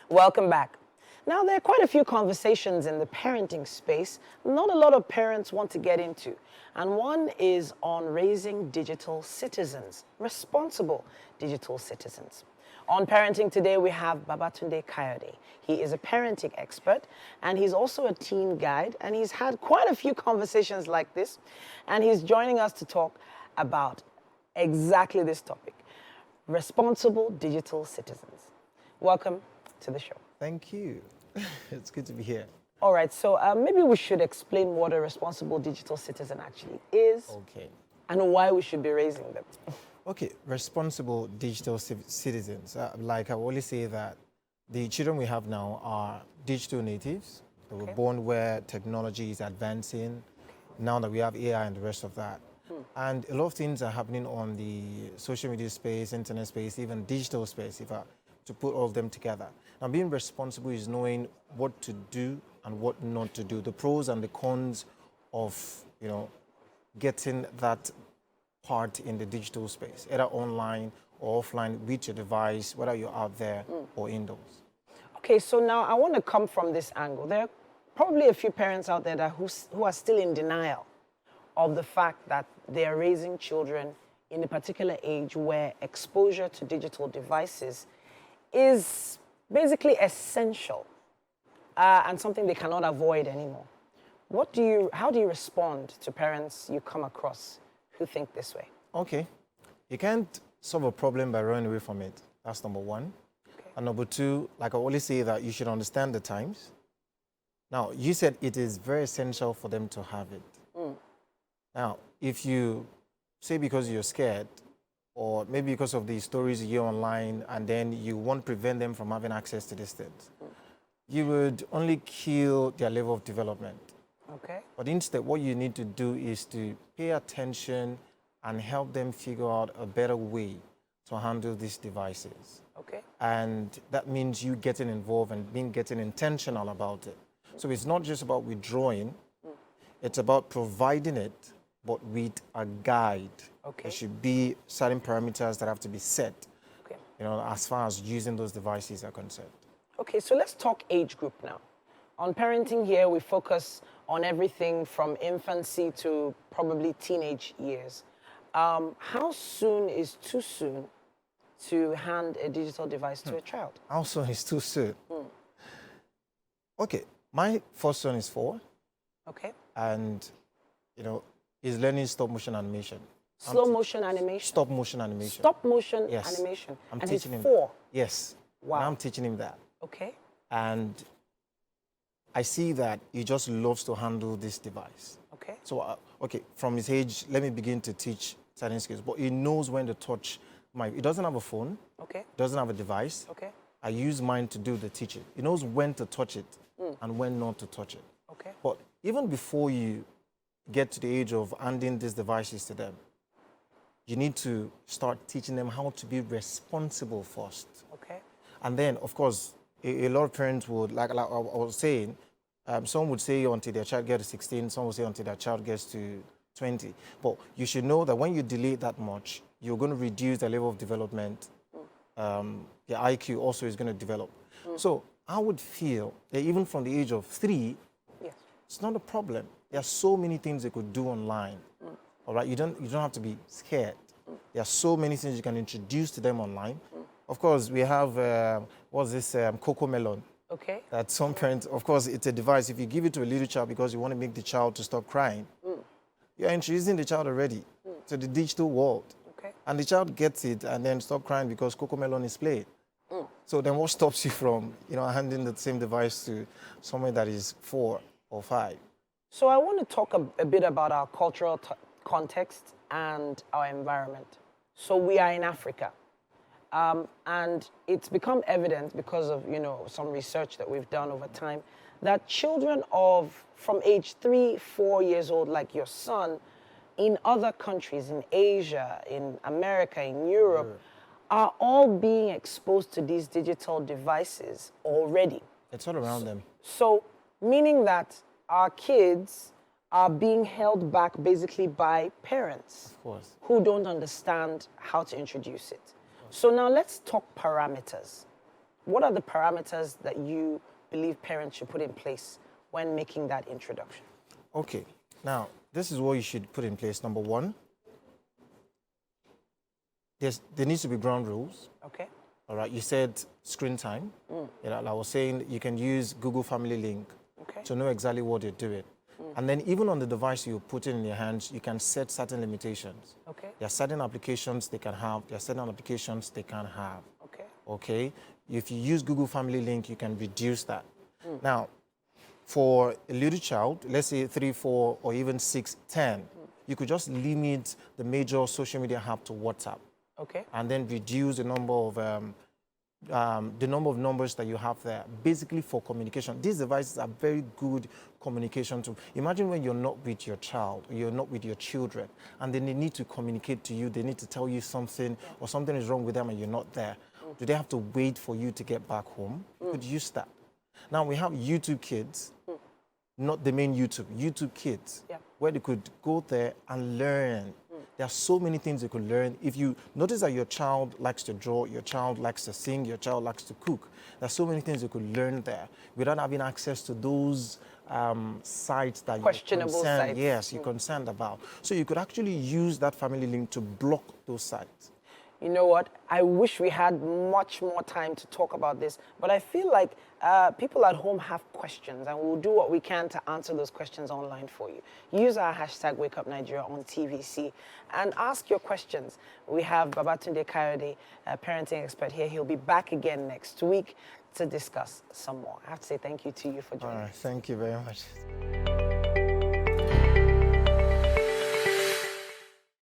Welcome back. Now, there are quite a few conversations in the parenting space not a lot of parents want to get into. And one is on raising digital citizens, responsible digital citizens. On Parenting Today, we have Babatunde Kayode. He is a parenting expert, and he's also a teen guide, and he's had quite a few conversations like this, and he's joining us to talk about exactly this topic, responsible digital citizens. Welcome to the show. Thank you. It's good to be here. All right, so maybe we should explain what a responsible digital citizen actually is. Okay. And why we should be raising them. Okay, responsible digital citizens. Like I always say that the children we have now are digital natives. They were born where technology is advancing. Now that we have AI and the rest of that. And a lot of things are happening on the social media space, internet space, even digital space, to put all of them together. Now, being responsible is knowing what to do and what not to do, the pros and the cons of, getting that part in the digital space, either online or offline with your device, whether you're out there or indoors. Okay, so now I want to come from this angle. There are probably a few parents out there who are still in denial of the fact that they are raising children in a particular age where exposure to digital devices is basically essential and something they cannot avoid anymore. How do you respond to parents you come across who think this way? Okay. You can't solve a problem by running away from it. That's number one. Okay. And number two, like I always say, that you should understand the times. Now, you said it is very essential for them to have it. Now, if you say because you're scared, or maybe because of the stories you hear online, and then you want to prevent them from having access to these things, you would only kill their level of development. Okay. But instead, what you need to do is to pay attention and help them figure out a better way to handle these devices. Okay. And that means you getting involved and getting intentional about it. So it's not just about withdrawing, it's about providing it, but with a guide. Okay. There should be certain parameters that have to be set, Okay. as far as using those devices are concerned. Okay, so let's talk age group now. On Parenting here, we focus on everything from infancy to probably teenage years. How soon is too soon to hand a digital device to a child? How soon is too soon? Okay, my first son is 4. Okay. And, he's learning stop motion animation. Slow motion animation? Stop motion animation. Stop motion Yes. animation. I'm and teaching he's him. 4? Yes. Wow. And I'm teaching him that. Okay. And I see that he just loves to handle this device. Okay. So, from his age, let me begin to teach certain skills. But he knows when to touch he doesn't have a phone. Okay. Doesn't have a device. Okay. I use mine to do the teaching. He knows when to touch it and when not to touch it. Okay. But even before you get to the age of handing these devices to them, you need to start teaching them how to be responsible first. Okay. And then, of course, a lot of parents would, like I was saying, some would say until their child gets to 16, some would say until their child gets to 20. But you should know that when you delay that much, you're going to reduce the level of development. Your IQ also is going to develop. So I would feel that even from the age of 3, Yes. it's not a problem. There are so many things they could do online. All right, you don't have to be scared. There are so many things you can introduce to them online. Of course, we have Coco Melon. Okay. That some parents, of course, it's a device. If you give it to a little child because you want to make the child to stop crying, you're introducing the child already to the digital world. Okay. And the child gets it and then stop crying because Coco Melon is played. So then what stops you from, handing the same device to someone that is 4 or 5? So I want to talk a bit about our cultural context and our environment. So we are in Africa. And it's become evident because of, some research that we've done over time, that children from age 3, 4 years old, like your son, in other countries, in Asia, in America, in Europe, are all being exposed to these digital devices already. It's all around them. So, meaning that our kids are being held back basically by parents Of course. who don't understand how to introduce it. So now let's talk parameters. what are the parameters that you believe parents should put in place when making that introduction? Okay, now this is what you should put in place. Number one, there needs to be ground rules. Okay. All right, you said screen time. You know, like I was saying, you can use Google Family Link Okay. to know exactly what you're doing. And then even on the device you put in your hands, you can set certain limitations. Okay. There are certain applications they can have, there are certain applications they can't have. Okay. Okay? If you use Google Family Link, you can reduce that. Now, for a little child, let's say 3, 4, or even 6, 10, you could just limit the major social media app to WhatsApp. Okay. And then reduce the number of numbers that you have there, basically for communication. These devices are very good communication tools. Imagine when you're not with your child, or you're not with your children, and then they need to communicate to you, they need to tell you something, or something is wrong with them and you're not there. Do they have to wait for you to get back home? You could use that. Now we have YouTube Kids, not the main YouTube Kids, where they could go there and learn. There are so many things they could learn. If you notice that your child likes to draw, your child likes to sing, your child likes to cook, there are so many things they could learn there without having access to those sites that questionable you're concerned, sites. yes, you're concerned about. So you could actually use that family link to block those sites. You know what? I wish we had much more time to talk about this, but I feel like people at home have questions, and we'll do what we can to answer those questions online for you. Use our hashtag WakeUpNigeria on TVC and ask your questions. We have Babatunde Kayode, a parenting expert here. He'll be back again next week to discuss some more. I have to say thank you to you for joining us. Thank you very much.